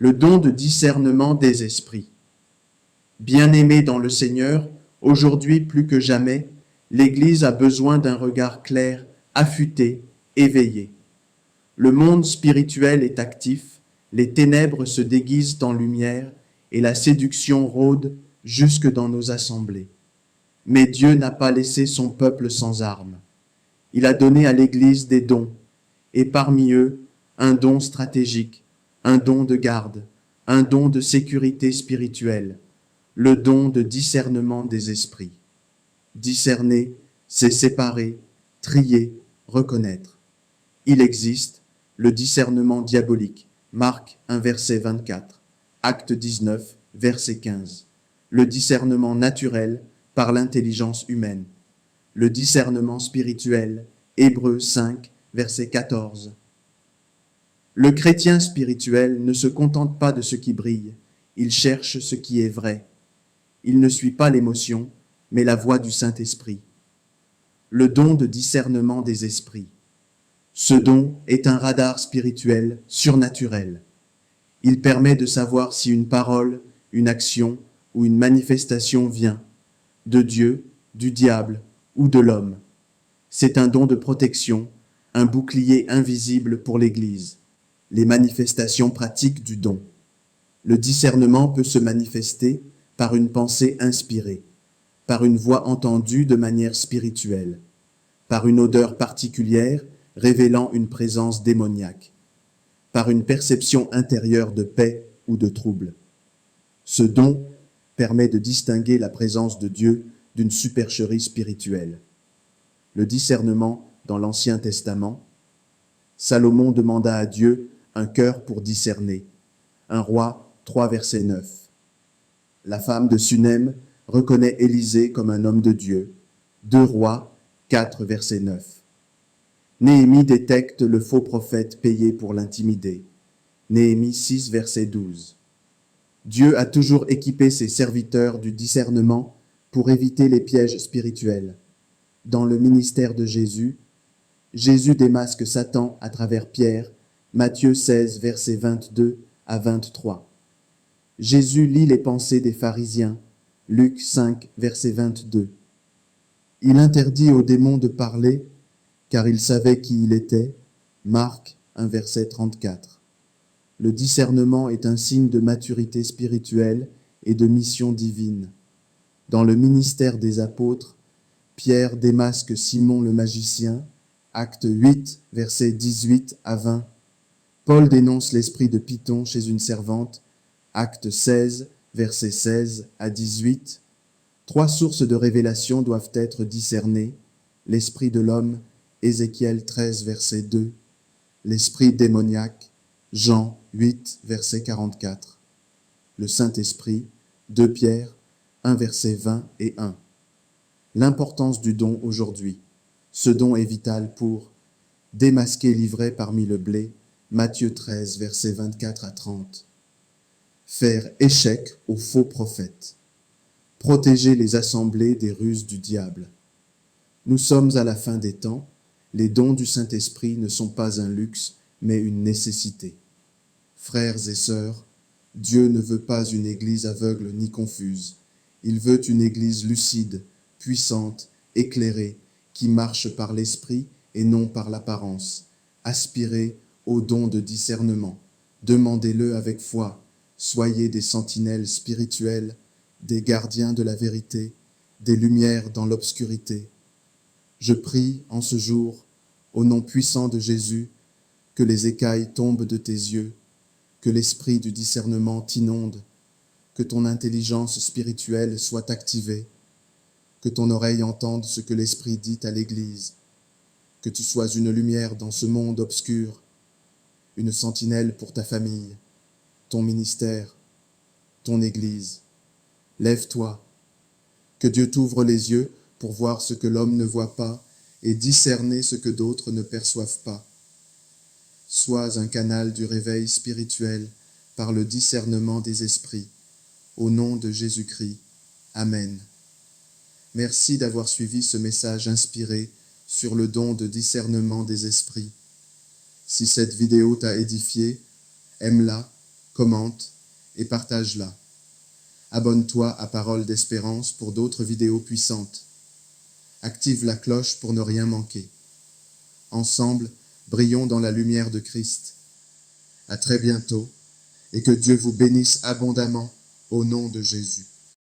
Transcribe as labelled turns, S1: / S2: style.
S1: le don de discernement des esprits. Bien-aimés dans le Seigneur, aujourd'hui plus que jamais, l'Église a besoin d'un regard clair, affûté, éveillé. Le monde spirituel est actif, les ténèbres se déguisent en lumière et la séduction rôde jusque dans nos assemblées. Mais Dieu n'a pas laissé son peuple sans armes. Il a donné à l'Église des dons, et parmi eux, un don stratégique, un don de garde, un don de sécurité spirituelle, le don de discernement des esprits. Discerner, c'est séparer, trier, reconnaître. Il existe le discernement diabolique, Marc 1, verset 24, Acte 19, verset 15. Le discernement naturel par l'intelligence humaine. Le discernement spirituel, Hébreux 5, verset 14. Le chrétien spirituel ne se contente pas de ce qui brille, il cherche ce qui est vrai. Il ne suit pas l'émotion, mais la voix du Saint-Esprit. Le don de discernement des esprits. Ce don est un radar spirituel surnaturel. Il permet de savoir si une parole, une action ou une manifestation vient de Dieu, du diable ou de l'homme. C'est un don de protection, un bouclier invisible pour l'Église. Les manifestations pratiques du don. Le discernement peut se manifester par une pensée inspirée, par une voix entendue de manière spirituelle, par une odeur particulière révélant une présence démoniaque, par une perception intérieure de paix ou de trouble. Ce don permet de distinguer la présence de Dieu d'une supercherie spirituelle. Le discernement dans l'Ancien Testament, Salomon demanda à Dieu un cœur pour discerner. 1 Roi 3, verset 9. La femme de Sunem reconnaît Élisée comme un homme de Dieu. 2 Rois 4, verset 9. Néhémie détecte le faux prophète payé pour l'intimider. Néhémie 6, verset 12. Dieu a toujours équipé ses serviteurs du discernement pour éviter les pièges spirituels. Dans le ministère de Jésus, Jésus démasque Satan à travers Pierre, Matthieu 16, versets 22 à 23. Jésus lit les pensées des pharisiens, Luc 5, verset 22. Il interdit aux démons de parler, car il savait qui il était, Marc 1, verset 34. Le discernement est un signe de maturité spirituelle et de mission divine. Dans le ministère des apôtres, Pierre démasque Simon le magicien, Acte 8, versets 18 à 20. Paul dénonce l'esprit de Python chez une servante, Acte 16, versets 16 à 18. 3 sources de révélation doivent être discernées, l'esprit de l'homme, Ézéchiel 13, verset 2, l'esprit démoniaque, Jean 8, verset 44, le Saint-Esprit, 2 Pierre 1, verset 20 et 1. L'importance du don aujourd'hui. Ce don est vital pour démasquer l'ivraie parmi le blé, Matthieu 13, versets 24 à 30. Faire échec aux faux prophètes. Protéger les assemblées des ruses du diable. Nous sommes à la fin des temps. Les dons du Saint-Esprit ne sont pas un luxe, mais une nécessité. Frères et sœurs, Dieu ne veut pas une Église aveugle ni confuse. Il veut une Église lucide, puissante, éclairée, qui marche par l'esprit et non par l'apparence. Aspirez au don de discernement. Demandez-le avec foi. Soyez des sentinelles spirituelles, des gardiens de la vérité, des lumières dans l'obscurité. Je prie en ce jour, au nom puissant de Jésus, que les écailles tombent de tes yeux, que l'esprit du discernement t'inonde, que ton intelligence spirituelle soit activée, que ton oreille entende ce que l'Esprit dit à l'Église, que tu sois une lumière dans ce monde obscur, une sentinelle pour ta famille, ton ministère, ton Église. Lève-toi, que Dieu t'ouvre les yeux pour voir ce que l'homme ne voit pas et discerner ce que d'autres ne perçoivent pas. Sois un canal du réveil spirituel par le discernement des esprits. Au nom de Jésus-Christ. Amen. Merci d'avoir suivi ce message inspiré sur le don de discernement des esprits. Si cette vidéo t'a édifié, aime-la, commente et partage-la. Abonne-toi à Parole d'Espérance pour d'autres vidéos puissantes. Active la cloche pour ne rien manquer. Ensemble, brillons dans la lumière de Christ. À très bientôt et que Dieu vous bénisse abondamment au nom de Jésus.